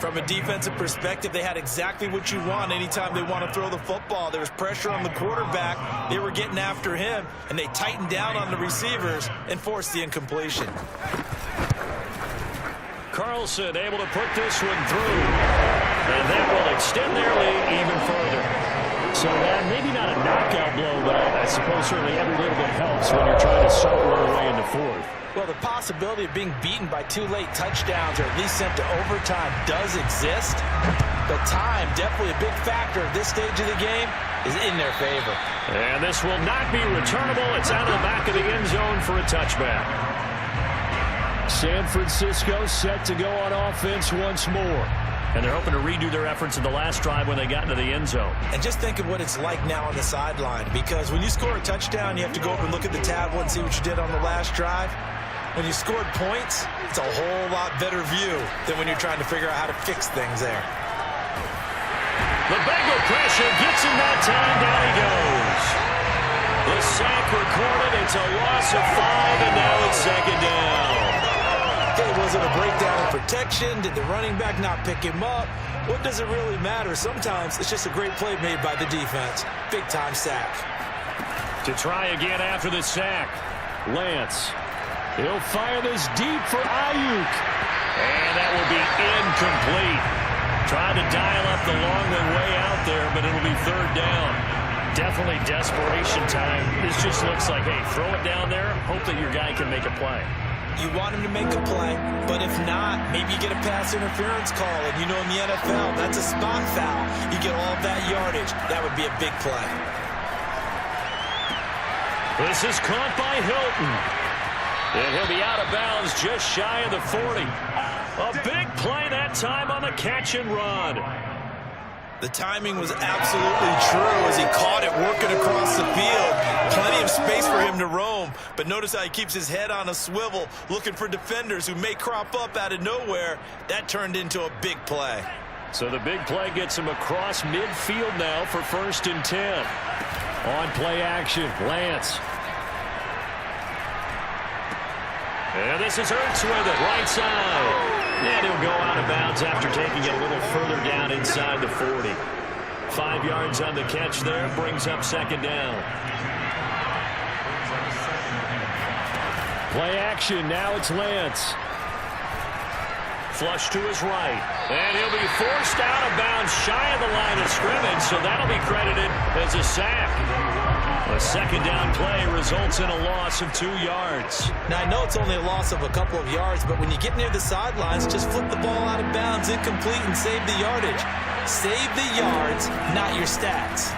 S3: From a defensive perspective, they had exactly what you want anytime they want to throw the football. There was pressure on the quarterback. They were getting after him, and they tightened down on the receivers and forced the incompletion.
S2: Carlson able to put this one through. And that will extend their lead even further. So that maybe not a knockout blow, but I suppose certainly every little bit helps when you're trying to start one away in the 4th.
S3: Well, the possibility of being beaten by 2 late touchdowns or at least sent to overtime does exist. But time, definitely a big factor at this stage of the game, is in their favor.
S2: And this will not be returnable. It's out of the back of the end zone for a touchback. San Francisco set to go on offense once more. And they're hoping to redo their efforts in the last drive when they got into the end zone.
S3: And just think of what it's like now on the sideline. Because when you score a touchdown, you have to go over and look at the tablet and see what you did on the last drive. When you scored points, it's a whole lot better view than when you're trying to figure out how to fix things there.
S2: The Bengal pressure gets him that time. Down he goes. The sack recorded. It's a loss of 5, and now it's 2nd down.
S3: Okay, was it a breakdown in protection? Did the running back not pick him up? What does it really matter? Sometimes it's just a great play made by the defense. Big-time sack.
S2: To try again after the sack. Lance. He'll fire this deep for Ayuk. And that will be incomplete. Trying to dial up the long way out there, but it'll be 3rd down. Definitely desperation time. This just looks like, hey, throw it down there. Hope that your guy can make a play.
S3: You want him to make a play, but if not, maybe you get a pass interference call. And you know in the NFL, that's a spot foul. You get all of that yardage. That would be a big play.
S2: This is caught by Hilton. And he'll be out of bounds just shy of the 40. A big play that time on the catch and run.
S3: The timing was absolutely true as he caught it working across the field. Plenty of space for him to roam. But notice how he keeps his head on a swivel, looking for defenders who may crop up out of nowhere. That turned into a big play.
S2: So the big play gets him across midfield now for 1st and 10. On play action, Lance. And this is Hurts with it, right side. And he'll go out of bounds after taking it a little further down inside the 40. 5 yards on the catch there, brings up 2nd down. Play action, now it's Lance. Flush to his right. And he'll be forced out of bounds shy of the line of scrimmage, so that'll be credited as a sack. A 2nd down play results in a loss of 2 yards.
S3: Now, I know it's only a loss of a couple of yards, but when you get near the sidelines, just flip the ball out of bounds, incomplete, and save the yardage. Save the yards, not your stats.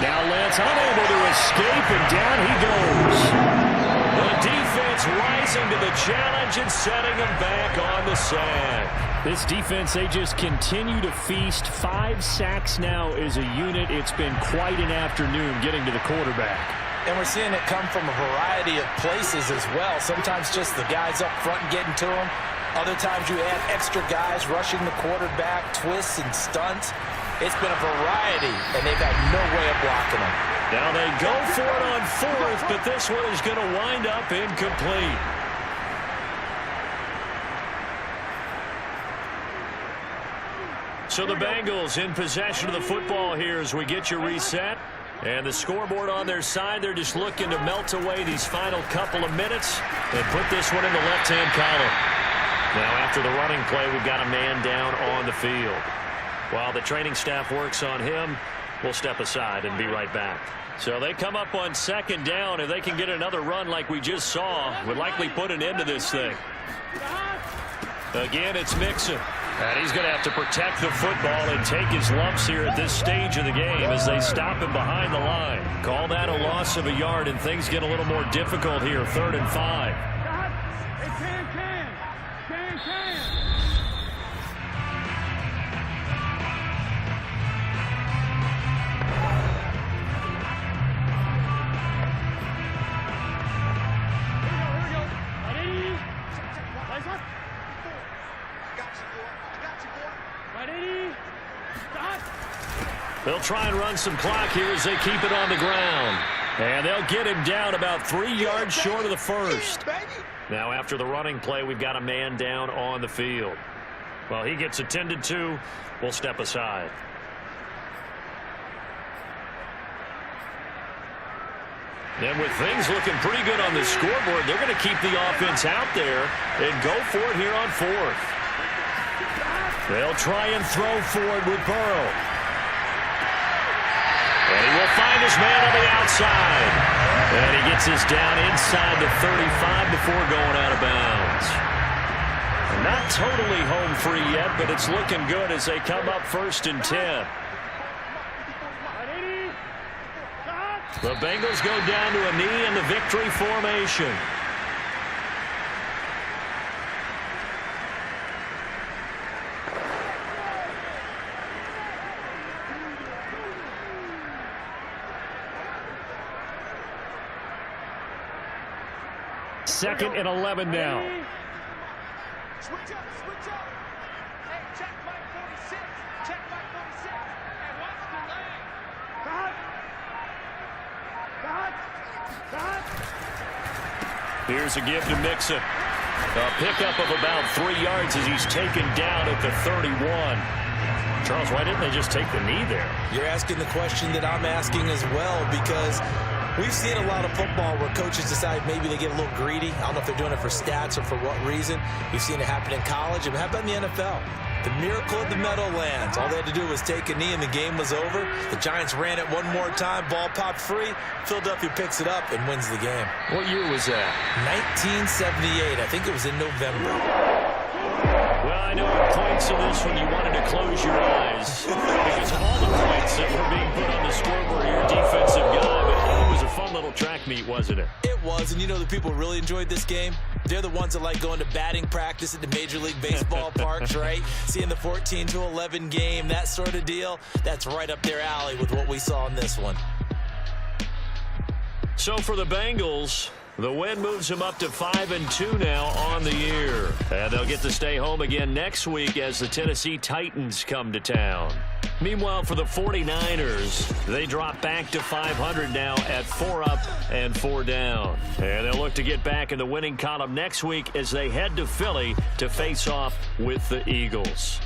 S2: Now Lance unable to escape, and down he goes. The defense rising to the challenge and setting him back on the sack. This defense, they just continue to feast. 5 sacks now as a unit. It's been quite an afternoon getting to the quarterback.
S3: And we're seeing it come from a variety of places as well. Sometimes just the guys up front getting to him. Other times you add extra guys rushing the quarterback, twists and stunts. It's been a variety, and they've had no way of blocking them.
S2: Now they go for it on 4th, but this one is going to wind up incomplete. So the Bengals in possession of the football here as we get you reset. And the scoreboard on their side, they're just looking to melt away these final couple of minutes and put this one in the left-hand column. Now after the running play, we've got a man down on the field. While the training staff works on him, we'll step aside and be right back. So they come up on 2nd down. If they can get another run like we just saw, would likely put an end to this thing. Again, it's Mixon. And he's going to have to protect the football and take his lumps here at this stage of the game as they stop him behind the line. Call that a loss of a yard, and things get a little more difficult here, 3rd and 5. They'll try and run some clock here as they keep it on the ground. And they'll get him down about 3 yards short of the first. Now after the running play, we've got a man down on the field. Well, he gets attended to. We'll step aside. And with things looking pretty good on the scoreboard, they're going to keep the offense out there and go for it here on 4th. They'll try and throw forward with Burrow. And he will find his man on the outside. And he gets this down inside the 35 before going out of bounds. Not totally home free yet, but it's looking good as they come up 1st and 10. The Bengals go down to a knee in the victory formation. Second and 11 now.
S4: Switch up, switch up. Hey, check Mike 46. Check Mike 46. And what's the lane?
S2: Here's a give to Mixon. A pickup of about 3 yards as he's taken down at the 31. Charles, why didn't they just take the knee there?
S3: You're asking the question that I'm asking as well, because we've seen a lot of football where coaches decide maybe they get a little greedy. I don't know if they're doing it for stats or for what reason. We've seen it happen in college. And how about in the NFL? The miracle of the Meadowlands. All they had to do was take a knee and the game was over. The Giants ran it one more time. Ball popped free. Philadelphia picks it up and wins the game.
S2: What year was that?
S3: 1978. I think it was in November.
S2: Well, I know at points in this one you wanted to close your eyes because of all the points that were being put on the scoreboard here, defensive guy. But it was a fun little track meet, wasn't it?
S3: It was, and you know the people who really enjoyed this game? They're the ones that like going to batting practice at the Major League Baseball parks, right? Seeing the 14-11 game, that sort of deal. That's right up their alley with what we saw in this one.
S2: So for the Bengals, the win moves them up to 5-2 now on the year. And they'll get to stay home again next week as the Tennessee Titans come to town. Meanwhile, for the 49ers, they drop back to 500 now at 4 up and 4 down. And they'll look to get back in the winning column next week as they head to Philly to face off with the Eagles.